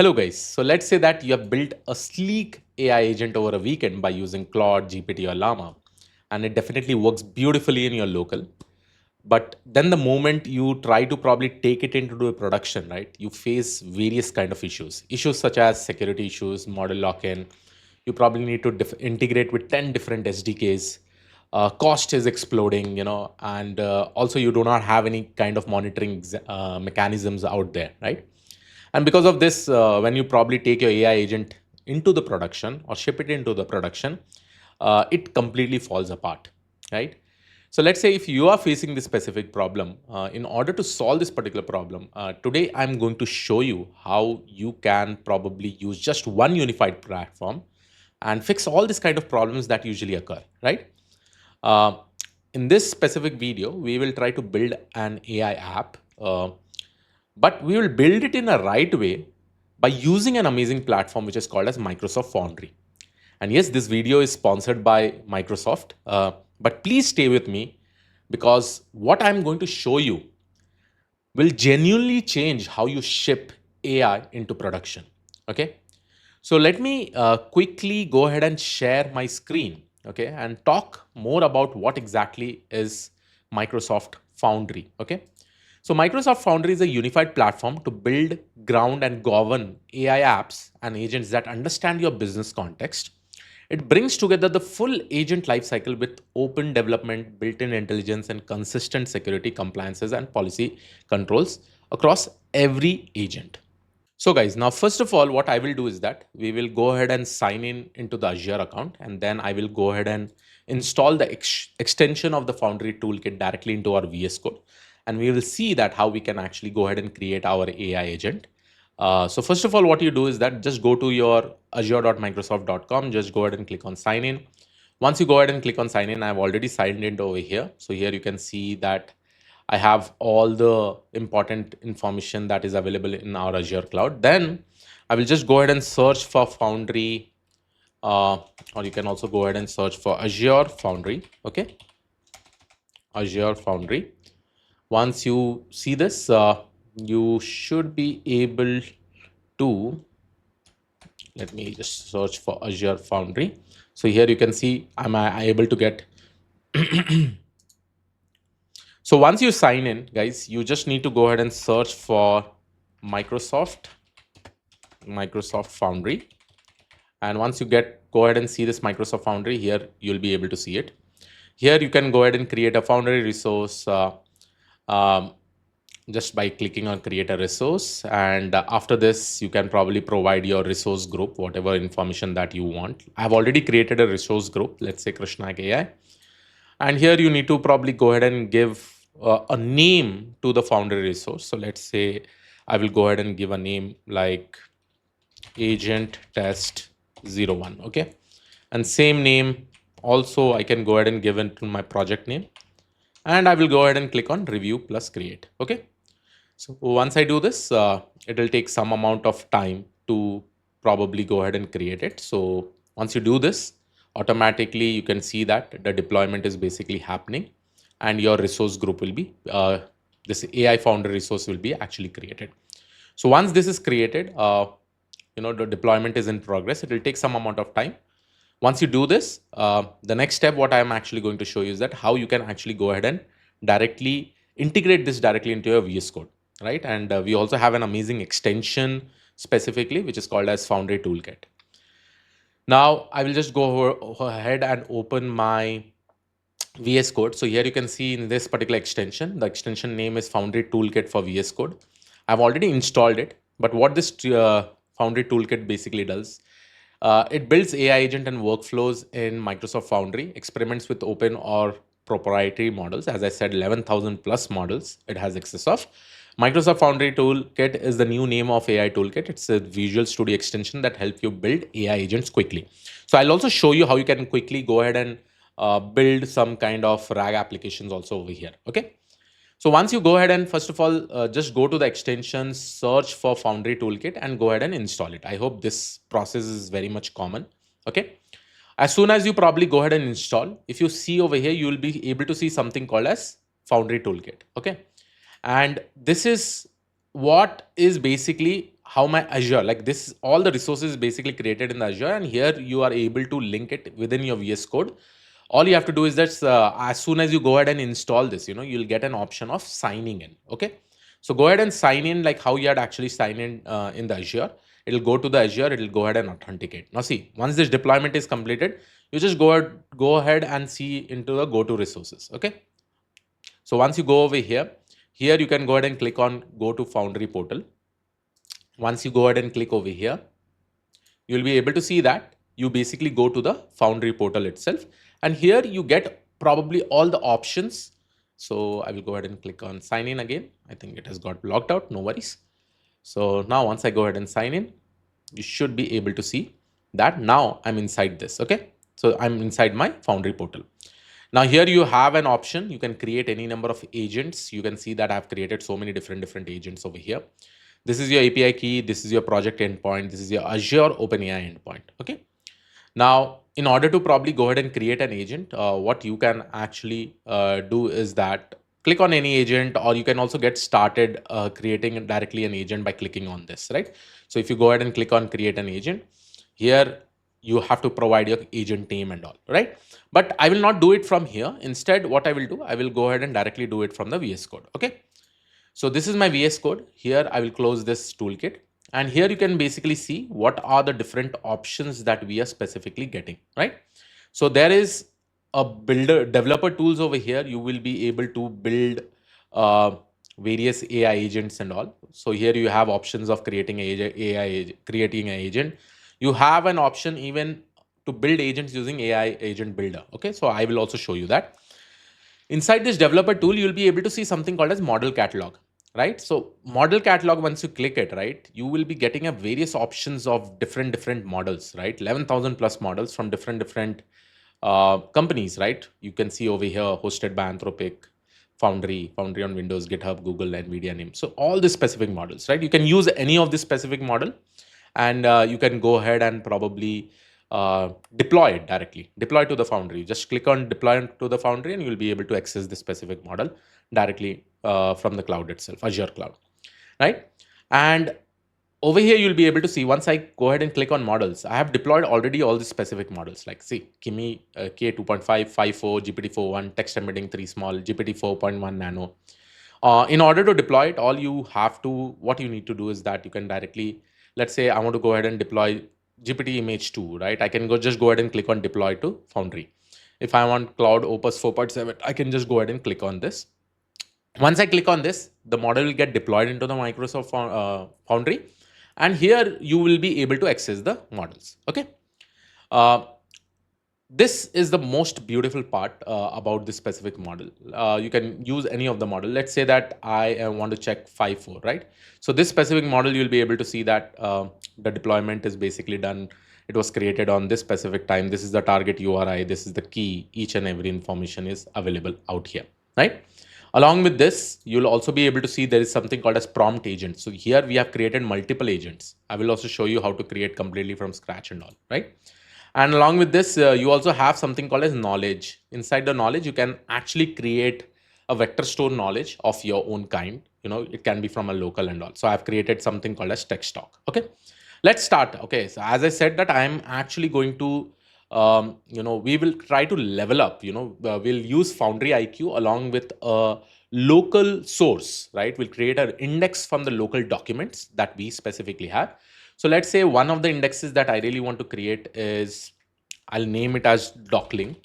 Hello guys. So let's say that you have built a sleek AI agent over a weekend by using Claude, GPT or Llama, and it definitely works beautifully in your local. But then the moment you try to probably take it into a production, right, you face various kind of issues. Issues such as security issues, model lock-in. You probably need to integrate with 10 different SDKs. Cost is exploding, and also you do not have any kind of monitoring mechanisms out there, right? And because of this, when you probably take your AI agent into the production or ship it into the production, it completely falls apart, right? So let's say if you are facing this specific problem, in order to solve this particular problem, today I'm going to show you how you can probably use just one unified platform and fix all these kind of problems that usually occur, right? Uh, in this specific video, we will try to build an AI app, but we will build it in a right way by using an amazing platform which is called as Microsoft Foundry. And yes, this video is sponsored by Microsoft, but please stay with me because what I'm going to show you will genuinely change how you ship AI into production. Okay. So let me quickly go ahead and share my screen, okay, and talk more about what exactly is Microsoft Foundry, okay. So Microsoft Foundry is a unified platform to build, ground, and govern AI apps and agents that understand your business context. It brings together the full agent lifecycle with open development, built-in intelligence, and consistent security compliances and policy controls across every agent. So guys, now first of all, what I will do is that we will go ahead and sign in into the Azure account, and then I will go ahead and install the extension of the Foundry toolkit directly into our VS Code. And we will see that how we can actually go ahead and create our AI agent. So first of all, what you do is that just go to your azure.microsoft.com, just go ahead and click on sign in. Once you go ahead and click on sign in, I've already signed in over here. So here you can see that I have all the important information that is available in our Azure cloud. Then I will just go ahead and search for Foundry, or you can also go ahead and search for Azure Foundry. Okay, Azure Foundry. Once you see this, you should be able to, let me just search for Azure Foundry. So here you can see I'm able to get. So once you sign in, guys, you just need to go ahead and search for Microsoft, Microsoft Foundry. And once you go ahead and see this Microsoft Foundry here, you'll be able to see it. Here you can go ahead and create a Foundry resource um, just by clicking on create a resource. And after this, you can probably provide your resource group, whatever information that you want. I've already created a resource group, let's say Krishna AI. And here you need to probably go ahead and give a name to the Foundry resource. So let's say I will go ahead and give a name like agent test 01. Okay. And same name also I can go ahead and give it to my project name. And I will go ahead and click on review plus create. Okay. So once I do this, it will take some amount of time to probably go ahead and create it. So once you do this, automatically you can see that the deployment is basically happening and your resource group will be, this AI founder resource will be actually created. So once this is created, the deployment is in progress. It will take some amount of time. Once you do this, the next step, what I'm actually going to show you is that how you can actually go ahead and directly integrate this directly into your VS Code, right? And we also have an amazing extension specifically, which is called as Foundry Toolkit. Now, I will just go ahead and open my VS Code. So here you can see in this particular extension, the extension name is Foundry Toolkit for VS Code. I've already installed it, but what this Foundry Toolkit basically does, it builds AI agent and workflows in Microsoft Foundry, experiments with open or proprietary models. As I said, 11,000 plus models it has access of. Microsoft Foundry Toolkit is the new name of AI Toolkit. It's a Visual Studio extension that helps you build AI agents quickly. So I'll also show you how you can quickly go ahead and build some kind of RAG applications also over here. Okay. So once you go ahead and first of all, just go to the extension, search for Foundry Toolkit and go ahead and install it. I hope this process is very much common. Okay. As soon as you probably go ahead and install, if you see over here, you will be able to see something called as Foundry Toolkit. Okay. And this is what is basically how my Azure, like this, all the resources basically created in the Azure, and here you are able to link it within your VS Code. All you have to do is that as soon as you go ahead and install this, you'll get an option of signing in. Okay. So go ahead and sign in like how you had actually signed in the Azure. It'll go to the Azure, it'll go ahead and authenticate. Now see, once this deployment is completed, you just go ahead and see into the go to resources. Okay. So once you go over here, you can go ahead and click on go to Foundry portal. Once you go ahead and click over here, you'll be able to see that you basically go to the Foundry portal itself. And here you get probably all the options. So I will go ahead and click on sign in again. I think it has got blocked out, no worries. So now once I go ahead and sign in, you should be able to see that now I'm inside this. Okay. So I'm inside my Foundry portal. Now here you have an option. You can create any number of agents. You can see that I've created so many different agents over here. This is your API key. This is your project endpoint. This is your Azure OpenAI endpoint. Okay. Now, in order to probably go ahead and create an agent, what you can actually do is that click on any agent, or you can also get started creating directly an agent by clicking on this, right? So if you go ahead and click on create an agent, here you have to provide your agent name and all, right? But I will not do it from here. Instead, what I will do, I will go ahead and directly do it from the VS Code. Okay. So this is my VS Code. Here I will close this toolkit. And here you can basically see what are the different options that we are specifically getting, right? So there is a developer tools over here. You will be able to build uh, various AI agents and all. So here you have options of creating creating an agent. You have an option even to build agents using AI agent builder. Okay, so I will also show you that. Inside this developer tool, you'll be able to see something called as model catalog, right? So model catalog, once you click it, right, you will be getting a various options of different models, right? 11,000 plus models from different companies, right? You can see over here hosted by Anthropic, Foundry on Windows, GitHub, Google, NVIDIA name. So all the specific models, right? You can use any of this specific model, and you can go ahead and probably deploy it directly, deploy to the Foundry. Just click on deploy to the Foundry and you'll be able to access this specific model directly from the cloud itself, Azure cloud, right? And over here, you'll be able to see once I go ahead and click on models, I have deployed already all the specific models like see Kimi K2.5, 5.4, GPT-4.1, text embedding 3 small, GPT 4.1 nano. In order to deploy it, what you need to do is that you can directly, let's say I want to go ahead and deploy GPT image 2, right? I can just go ahead and click on deploy to Foundry. If I want Cloud Opus 4.7, I can just go ahead and click on this. Once I click on this, the model will get deployed into the Microsoft Foundry. And here you will be able to access the models. Okay. This is the most beautiful part about this specific model. You can use any of the model. Let's say that I want to check 5.4, right? So this specific model, you'll be able to see that the deployment is basically done. It was created on this specific time. This is the target URI. This is the key. Each and every information is available out here, right? Along with this, you'll also be able to see there is something called as prompt agent. So here we have created multiple agents. I will also show you how to create completely from scratch and all, right? And along with this, you also have something called as knowledge. Inside the knowledge, you can actually create a vector store knowledge of your own kind. It can be from a local and all. So I've created something called as text stock. Okay, let's start. Okay, so as I said that I'm actually going to, we will try to level up. We'll use Foundry IQ along with a local source, right? We'll create an index from the local documents that we specifically have. So let's say one of the indexes that I really want to create is, I'll name it as doclink.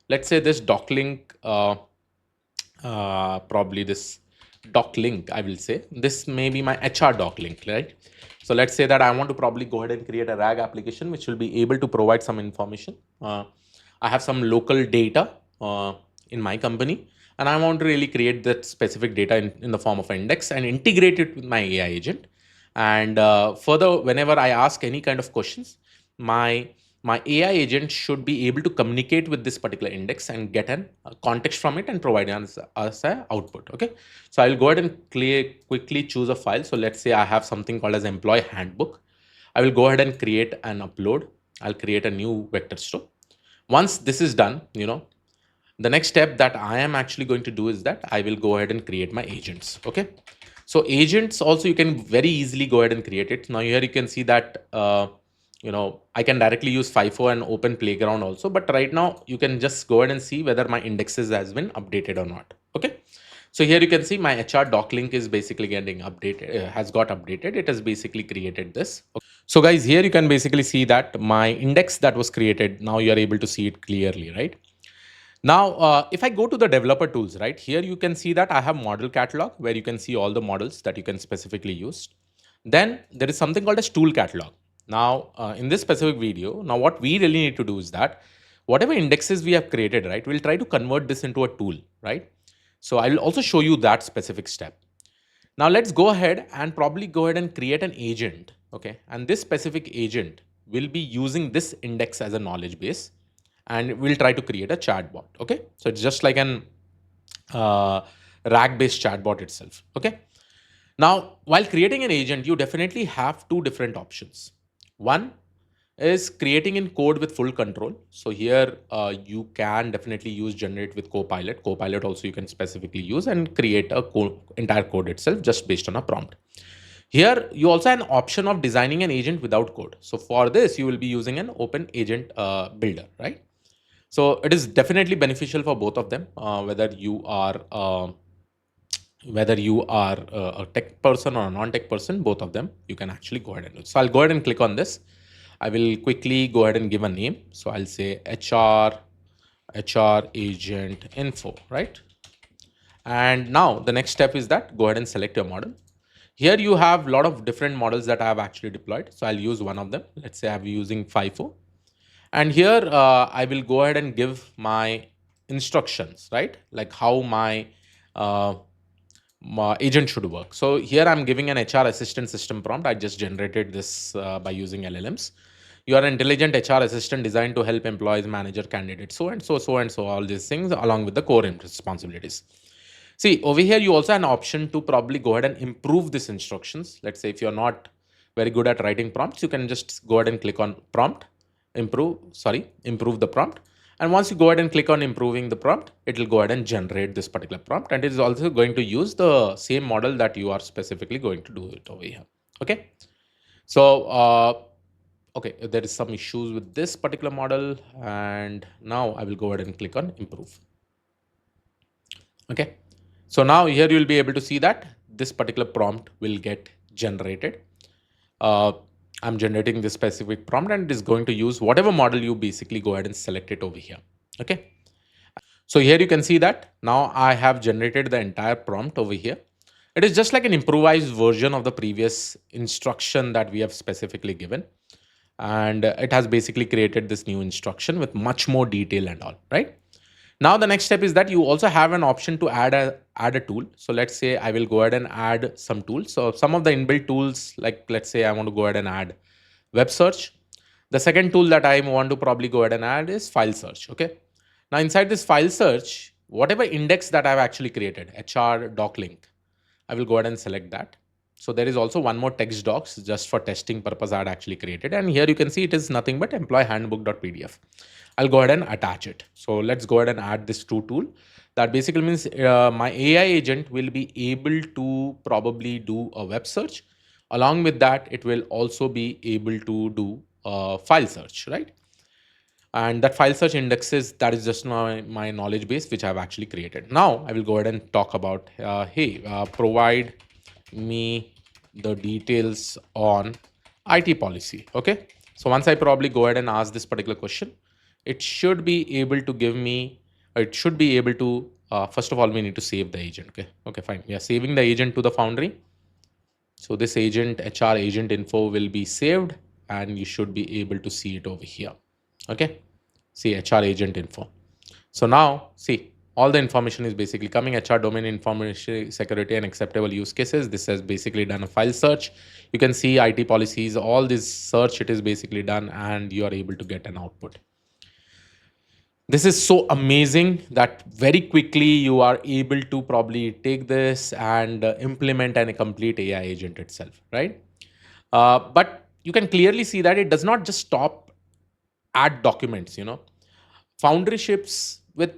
Let's say this doclink, probably this doclink, I will say. This may be my HR doclink, right? So let's say that I want to probably go ahead and create a RAG application which will be able to provide some information. I have some local data in my company, and I want to really create that specific data in the form of an index and integrate it with my AI agent. And further, whenever I ask any kind of questions, my AI agent should be able to communicate with this particular index and get an context from it and provide us an output. Okay, so I'll go ahead and quickly choose a file. So let's say I have something called as employee handbook. I will go ahead and create an upload. I'll create a new vector store. Once this is done, the next step that I am actually going to do is that I will go ahead and create my agents. Okay. So agents also, you can very easily go ahead and create it. Now here you can see that, I can directly use FIFO and open playground also, but right now you can just go ahead and see whether my indexes has been updated or not. Okay. So here you can see my HR doc link is basically getting updated, has got updated. It has basically created this. Okay. So guys, here you can basically see that my index that was created, now you are able to see it clearly, right? Now, if I go to the developer tools, right, here you can see that I have model catalog where you can see all the models that you can specifically use. Then there is something called as tool catalog. Now, in this specific video, now what we really need to do is that whatever indexes we have created, right, we'll try to convert this into a tool, right? So I will also show you that specific step. Now let's go ahead and probably go ahead and create an agent. Okay. And this specific agent will be using this index as a knowledge base, and we'll try to create a chatbot. Okay. So it's just like an RAG based chatbot itself. Okay. Now, while creating an agent, you definitely have two different options. One is creating in code with full control. So here you can definitely use generate with Copilot. Copilot also you can specifically use and create a entire code itself just based on a prompt. Here you also have an option of designing an agent without code. So for this, you will be using an open agent builder, right? So it is definitely beneficial for both of them, whether you are a tech person or a non-tech person, both of them, you can actually go ahead and do. So I'll go ahead and click on this. I will quickly go ahead and give a name. So I'll say HR agent info, right? And now the next step is that go ahead and select your model. Here you have a lot of different models that I have actually deployed. So I'll use one of them. Let's say I'm using FIFO. And here I will go ahead and give my instructions, right? Like how my agent should work. So here I'm giving an HR assistant system prompt. I just generated this by using LLMs. You are an intelligent HR assistant designed to help employees, manager, candidates, so and so, so and so, all these things along with the core responsibilities. See, over here, you also have an option to probably go ahead and improve these instructions. Let's say if you're not very good at writing prompts, you can just go ahead and click on prompt, improve the prompt. And once you go ahead and click on improving the prompt, it will go ahead and generate this particular prompt. And it is also going to use the same model that you are specifically going to do it over here. Okay. So, okay, there is some issues with this particular model. And now I will go ahead and click on improve. Okay. So now here you will be able to see that this particular prompt will get generated. I'm generating this specific prompt and it is going to use whatever model you basically go ahead and select it over here. Okay. So here you can see that now I have generated the entire prompt over here. It is just like an improvised version of the previous instruction that we have specifically given. And it has basically created this new instruction with much more detail and all, right? Now the next step is that you also have an option to add a tool. So let's say I will go ahead and add some tools. So some of the inbuilt tools, like let's say I want to go ahead and add web search. The second tool that I want to probably go ahead and add is file search. Okay. Now inside this file search, whatever index that I've actually created, HR doc link, I will go ahead and select that. So there is also one more text docs just for testing purpose I had actually created. And here you can see it is nothing but employee handbook.pdf. I'll go ahead and attach it. So let's go ahead and add this to tool. That basically means my AI agent will be able to probably do a web search. Along with that, it will also be able to do a file search, right? And that file search indexes, that is just my knowledge base, which I've actually created. Now I will go ahead and talk about, hey, provide me the details on IT policy. Okay. So once I probably go ahead and ask this particular question, it should be able to give me, it should be able to, first of all, we need to save the agent. Okay. Okay, fine. We are saving the agent to the Foundry. So this agent, HR agent info will be saved and you should be able to see it over here. Okay. See HR agent info. So now see all the information is basically coming. HR domain information security and acceptable use cases. This has basically done a file search. You can see IT policies, all this search, it is basically done and you are able to get an output. This is so amazing that very quickly you are able to probably take this and implement and complete AI agent itself, right? But you can clearly see that it does not just stop at documents. Foundry ships with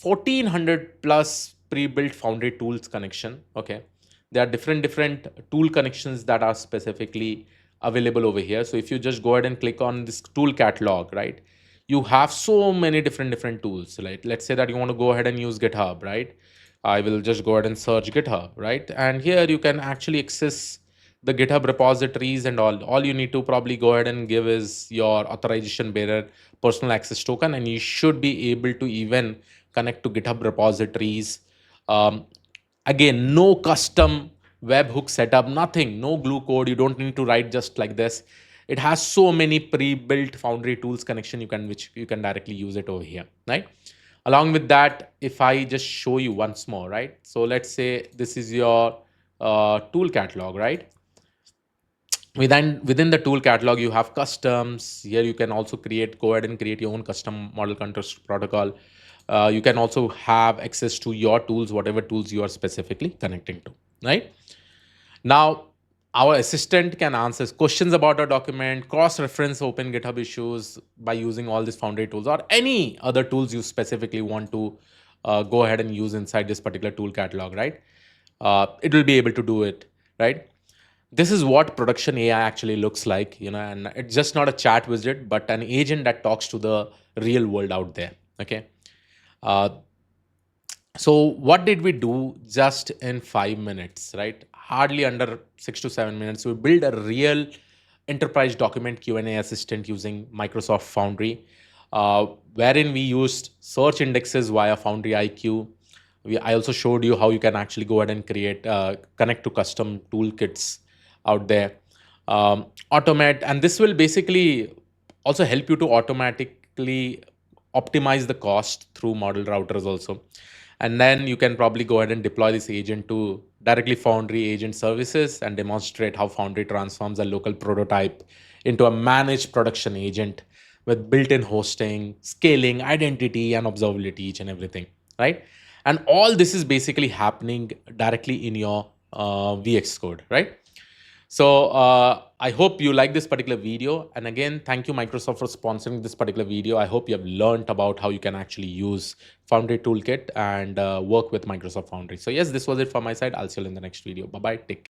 1400 plus pre-built Foundry tools connection. Okay. there are different tool connections that are specifically available over here. So if you just go ahead and click on this tool catalog, right, you have so many different tools. Like let's say that you want to go ahead and use GitHub, right? I will just go ahead and search GitHub, right? And here you can actually access the GitHub repositories and all. All you need to probably go ahead and give is your authorization bearer personal access token, and you should be able to even connect to GitHub repositories. Um, Again, no custom webhook setup, nothing, no glue code. You don't need to write just like this. It has so many pre-built Foundry tools connection which you can directly use it over here, right? Along with that, if I just show you once more, right? So let's say this is your tool catalog, right? Within the tool catalog, you have customs. Here you can also go ahead and create your own custom model context protocol. You can also have access to your tools, whatever tools you are specifically connecting to, right? Now, our assistant can answer questions about a document, cross-reference open GitHub issues by using all these Foundry tools or any other tools you specifically want to go ahead and use inside this particular tool catalog, right? It will be able to do it, right? This is what production AI actually looks like, and it's just not a chat widget, but an agent that talks to the real world out there, okay? Uh, so what did we do just in 5 minutes, right? Hardly under 6 to 7 minutes. We built a real enterprise document Q&A assistant using Microsoft Foundry, wherein we used search indexes via Foundry IQ. I also showed you how you can actually go ahead and connect to custom toolkits out there. Automate, and this will basically also help you to automatically optimize the cost through model routers also. And then you can probably go ahead and deploy this agent to directly Foundry agent services and demonstrate how Foundry transforms a local prototype into a managed production agent with built-in hosting, scaling, identity, and observability, each and everything, right? And all this is basically happening directly in your VX Code, right? So I hope you like this particular video. And again, thank you Microsoft for sponsoring this particular video. I hope you have learned about how you can actually use Foundry Toolkit and work with Microsoft Foundry. So yes, this was it from my side. I'll see you in the next video. Bye-bye. Take care.